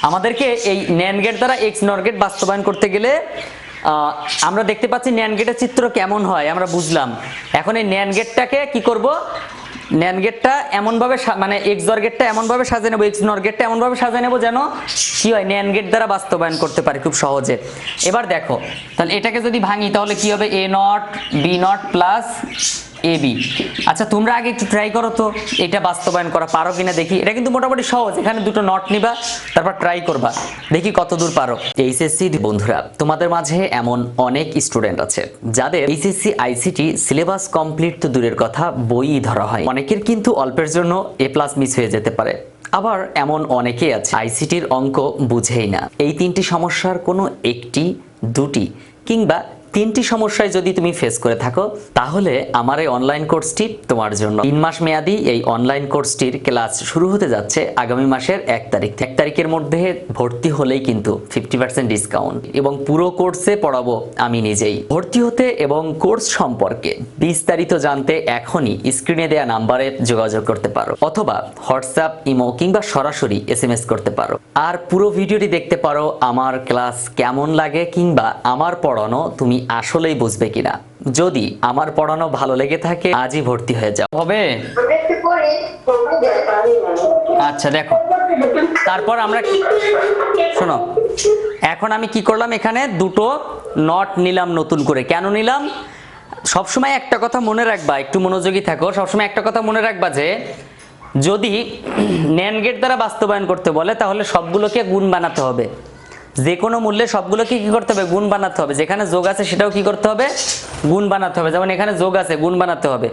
আমাদেরকে এই NAND gate দ্বারা এক্স নর গেট বাস্তবায়ন করতে গেলে আমরা দেখতে পাচ্ছি ন্যান্ড গেটের চিত্র কেমন হয় আমরা বুঝলাম। এখন এই ন্যান্ড গেটটাকে কি করব, ন্যান্ড গেটটা এমনভাবে মানে এক্স নর গেটটা এমনভাবে সাজিয়ে নেব, এক্স নর গেটটা এমনভাবে সাজিয়ে নেব যেন কি হয় ন্যান্ড গেট দ্বারা বাস্তবায়ন করতে পারি খুব সহজে। এবার দেখো তাহলে এটাকে যদি ভাঙি তাহলে কি হবে, A not B not plus A B. আচ্ছা তোমরা আগে একটু ট্রাই করো তো এটা বাস্তবায়ন করা পারো কিনা দেখি। এটা কিন্তু মোটামুটি সহজ, এখানে দুটো নট নিবা তারপর ট্রাই করবা, দেখি কতদূর পারো। এইচএসসি বন্ধুরা, তোমাদের মাঝে এমন অনেক স্টুডেন্ট আছে যাদের এইচএসসি আইসিটি সিলেবাস কমপ্লিট তো দূরের কথা, বই ধরা হয়। অনেকের কিন্তু অল্পের জন্য এ প্লাস মিস হয়ে যেতে পারে, আবার এমন অনেকেই আছে আইসিটির অঙ্ক বুঝেই না। এই তিনটি সমস্যার কোনো একটি, দুটি কিংবা তিনটি সমস্যায় যদি তুমি ফেস করে থাকো তাহলে আমার এই অনলাইন কোর্সটি তোমার জন্য। 3 মাস মেয়াদি এই অনলাইন কোর্সটির ক্লাস শুরু হতে যাচ্ছে আগামী মাসের 1 তারিখ। 1 তারিখের মধ্যে ভর্তি হলেই কিন্তু 50% ডিসকাউন্ট এবং পুরো কোর্সে পড়াবো আমি নিজেই। ভর্তি হতে এবং কোর্স সম্পর্কে বিস্তারিত জানতে এখনই স্ক্রিনে দেওয়া নাম্বারে যোগাযোগ করতে পারো, অথবা হোয়াটসঅ্যাপ, ইমো কিংবা সরাসরি SMS করতে পারো। আর পুরো ভিডিওটি দেখতে পারো আমার ক্লাস কেমন লাগে কিংবা আমার পড়ানো তুমি আসলেই বুঝবে কিনা। যদি আমার পড়ানো ভালো লেগে থাকে আজই ভর্তি হয়ে যাও। হবে? আচ্ছা দেখো, তারপর আমরা শোনো, এখন আমি কি করলাম, এখানে দুটো নট নিলাম নতুন করে। কেন নিলাম? সবসময় একটা কথা মনে রাখবা, একটু মনোযোগী থাকো। সবসময় একটা কথা মনে রাখবা যে যদি ন্যান্ড গেট দ্বারা বাস্তবায়ন করতে বলে তাহলে সবগুলোকে গুণ বানাতে হবে। যে কোনো মূল্যে সবগুলোকে কি করতে হবে, গুণ বানাতে হবে। যেখানে যোগ আছে সেটাও কি করতে হবে, গুণ বানাতে হবে। যেমন এখানে যোগ আছে, গুণ বানাতে হবে।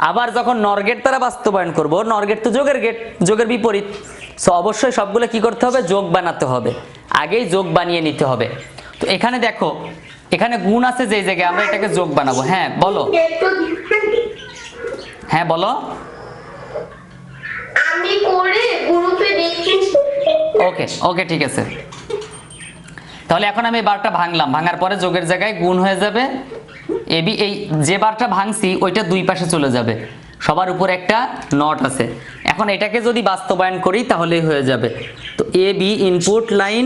আবার যখন নর গেট দ্বারা বাস্তবায়ন করব, নর গেট তো যোগের গেট, যোগের বিপরীত, সো অবশ্যই সবগুলো কি করতে হবে, যোগ বানাতে হবে। আগেই যোগ বানিয়ে নিতে হবে। তো এখানে দেখো, এখানে গুণ আছে যে জায়গায়, আমরা এটাকে যোগ বানাবো। হ্যাঁ বলো, হ্যাঁ বলো। আমি করে গ্রুপে দেখি। ওকে ওকে ঠিক আছে। তাহলে এখন আমি বারটা ভাঙলাম, ভাঙার পরে যোগের জায়গায় গুণ হয়ে যাবে। এবি, এই যে বারটা ভাঙছি ওইটা দুই পাশে চলে যাবে, সবার উপর একটা নট আছে। এখন এটাকে যদি বাস্তবায়ন করি তাহলেই হয়ে যাবে। তো এ বি ইনপুট লাইন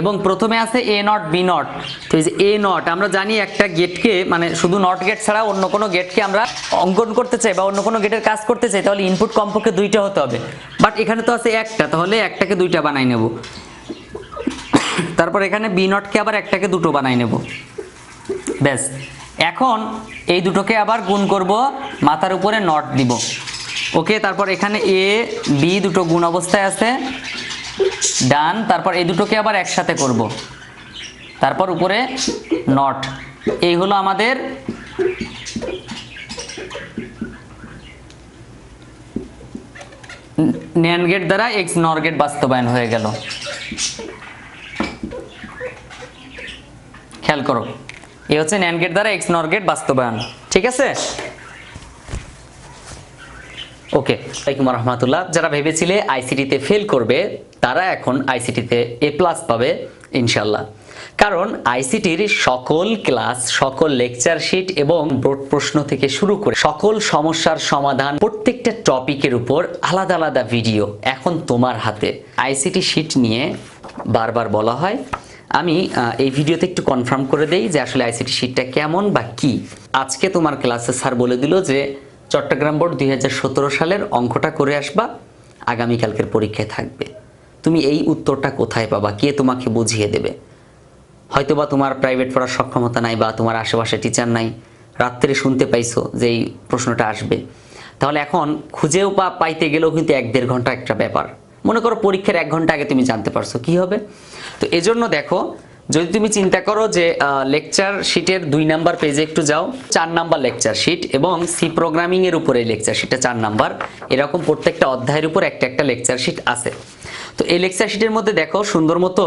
এবং প্রথমে আছে এ নট বি নট। তো এই যে এ নট, আমরা জানি একটা গেটকে মানে শুধু নট গেট ছাড়া অন্য কোনো গেটকে আমরা অঙ্কন করতে চাই বা অন্য কোনো গেটের কাজ করতে চাই তাহলে ইনপুট কমপক্ষে দুইটা হতে হবে। বাট এখানে তো আছে একটা, তাহলে একটাকে দুইটা বানাই নেব। তারপর এখানে বি নটকে আবার একটাকে দুটো বানাই নেব, ব্যাস। এখন এই দুটোকে আবার গুণ করব, মাথার উপরে নট দিব। ওকে, তারপর এখানে এ বি দুটো গুণ অবস্থায় আছে, ডান। তারপর এই দুটোকে আবার একসাথে করব, তারপর উপরে নট। এই হলো আমাদের ন্যান্ড গেট দ্বারা এক্স নর গেট বাস্তবায়ন হয়ে গেল। খেয়াল করো, এই হচ্ছে ন্যান্ড গেট দ্বারা এক্স নর গেট বাস্তবায়ন। ঠিক আছে, ওকে। আসসালামু আলাইকুম রহমতুল্লাহ। যারা ভেবেছিলে আইসিটিতে ফেল করবে তারা এখন আইসিটিতে এ প্লাস পাবে ইনশাল্লাহ। কারণ আইসিটির সকল ক্লাস, সকল লেকচার শিট এবং বোর্ড প্রশ্ন থেকে শুরু করে সকল সমস্যার সমাধান, প্রত্যেকটা টপিকের উপর আলাদা আলাদা ভিডিও এখন তোমার হাতে। আইসিটি শিট নিয়ে বারবার বলা হয়, আমি এই ভিডিওতে একটু কনফার্ম করে দেই যে আসলে আইসিটি শিটটা কেমন বা কি। আজকে তোমার ক্লাসে স্যার বলে দিল যে চট্টগ্রাম বোর্ড 2017 সালের অঙ্কটা করে আসবা, আগামীকালকের পরীক্ষায় থাকবে। তুমি এই উত্তরটা কোথায় পাবা, কে তোমাকে বুঝিয়ে দেবে? হয়তোবা তোমার প্রাইভেট পড়ার সক্ষমতা নাই বা তোমার আশেপাশে টিচার নাই, রাত্রে শুনতে পাইছো যে এই প্রশ্নটা আসবে। তাহলে এখন খুঁজেও পাইতে গেলেও কিন্তু 1-1.5 ঘন্টা একটা ব্যাপার। মনে করো পরীক্ষার 1 ঘন্টা আগে তুমি জানতে পারছো, কি হবে? তো এজন্য দেখো, যদি তুমি চিন্তা করো যে লেকচার শিটের 2 নাম্বার পেজে একটু যাও, 4 নাম্বার লেকচার শিট এবং সি প্রোগ্রামিং এর উপরে লেকচার শিটটা 4 নাম্বার, এরকম প্রত্যেকটা অধ্যায়ের উপর একটা একটা লেকচার শিট আছে। তো এই লেকচার শিটের মধ্যে দেখো সুন্দর মতো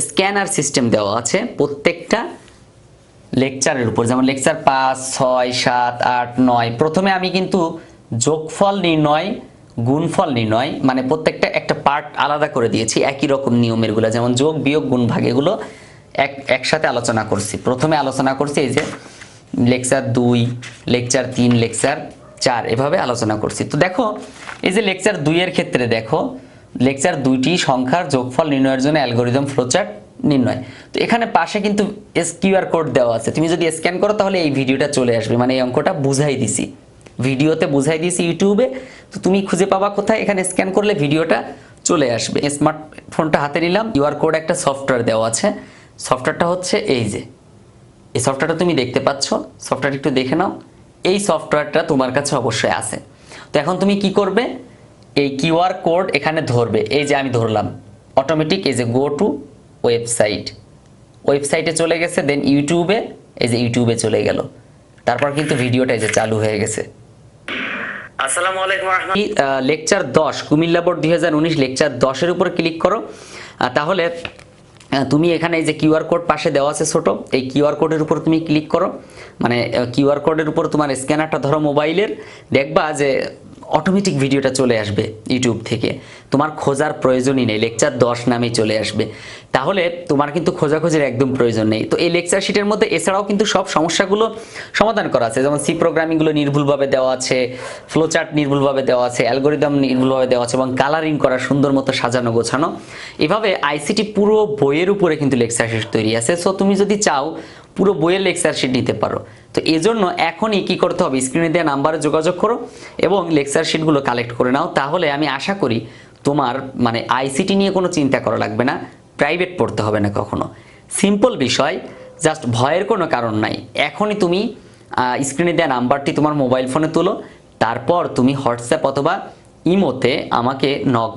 স্ক্যানার সিস্টেম দেওয়া আছে প্রত্যেকটা লেকচারের উপর। যেমন লেকচার 5, 6, 7, 8, 9, প্রথমে আমি কিন্তু যোগফল নির্ণয়, গুণফল নির্ণয় মানে প্রত্যেকটা একটা পার্ট আলাদা করে দিয়েছি, একই রকম নিয়মের গুলো, যেমন যোগ বিয়োগ গুণ ভাগ, এগুলো একসাথে আলোচনা করছি। প্রথমে আলোচনা করছি এই যে লেকচার 2, লেকচার 3, লেকচার 4, এভাবে আলোচনা করছি। তো দেখো এই যে লেকচার 2 এর ক্ষেত্রে দেখো লেকচার 2টি সংখ্যার যোগফল নির্ণয়ের জন্য অ্যালগরিদম ফ্লোচার্ট নির্ণয়। তো এখানে পাশে কিন্তু কিউআর কোড দেওয়া আছে, তুমি যদি স্ক্যান করো তাহলে এই ভিডিওটা চলে আসবে, মানে এই অঙ্কটা বুঝাই দিছি, ভিডিওতে বুঝাই দিয়েছি ইউটিউবে। তো তুমি খুঁজে পাবা কোথায়, এখানে স্ক্যান করলে ভিডিওটা চলে আসবে। স্মার্টফোনটা হাতে নিলাম, কিউআর কোড একটা সফটওয়্যার দেওয়া আছে, সফটওয়্যারটা হচ্ছে এই যে, এই সফটওয়্যারটা তুমি দেখতে পাচ্ছ, সফটওয়্যারটা একটু দেখে নাও। এই সফটওয়্যারটা তোমার কাছে অবশ্যই আছে। তো এখন তুমি কি করবে, এই কিউআর কোড এখানে ধরবে, এই যে আমি ধরলাম, অটোমেটিক এই যে গো টু ওয়েবসাইট, ওয়েবসাইটে চলে গেছে, দেন ইউটিউবে, এই যে ইউটিউবে চলে গেল, তারপর কিন্তু ভিডিওটা এই যে চালু হয়ে গেছে। আসসালামু আলাইকুম রাহমাতুল্লাহ। লেকচার 10 কুমিল্লা বোর্ড 2019 লেকচার 10 এর উপর ক্লিক করো, তাহলে তুমি এখানে এই যে কিউআর কোড পাশে দেওয়া আছে ছোট, এই কিউআর কোডের উপর তুমি ক্লিক করো, মানে কিউআর কোডের উপর তোমার স্ক্যানারটা ধরো মোবাইলের, দেখবা যে অটোমেটিক ভিডিওটা চলে আসবে ইউটিউব থেকে, তোমার খোঁজার প্রয়োজনই নেই, লেকচার 10 নামেই চলে আসবে। তাহলে তোমার কিন্তু খোঁজাখুঁজির একদম প্রয়োজন নেই। তো এই লেকচার শিটের মধ্যে এছাড়াও কিন্তু সব সমস্যাগুলো সমাধান করা আছে, যেমন সি প্রোগ্রামিংগুলো নির্ভুলভাবে দেওয়া আছে, ফ্লোচার্ট নির্ভুলভাবে দেওয়া আছে, অ্যালগরিদম নির্ভুলভাবে দেওয়া আছে, এবং কালারিং করা সুন্দর মতো সাজানো গোছানো। এভাবে আইসিটি পুরো বইয়ের উপরে কিন্তু লেকচার শিট তৈরি আছে। সো তুমি যদি চাও পুরো বইয়ের লেকচার শিট নিতে পারো। তো এজন্য এখনই কি করতে হবে, স্ক্রিনে দেওয়া নাম্বারে যোগাযোগ করো এবং লেকচার শিটগুলো কালেক্ট করে নাও। তাহলে আমি আশা করি তোমার মানে আইসিটি নিয়ে কোনো চিন্তা করা লাগবে না, প্রাইভেট পড়তে হবে না কখনো। সিম্পল বিষয়, জাস্ট ভয়ের কোনো কারণ নাই। এখনই তুমি স্ক্রিনে দেওয়া নাম্বারটি তোমার মোবাইল ফোনে তোলো, তারপর তুমি হোয়াটসঅ্যাপ অথবা ইমোতে আমাকে নক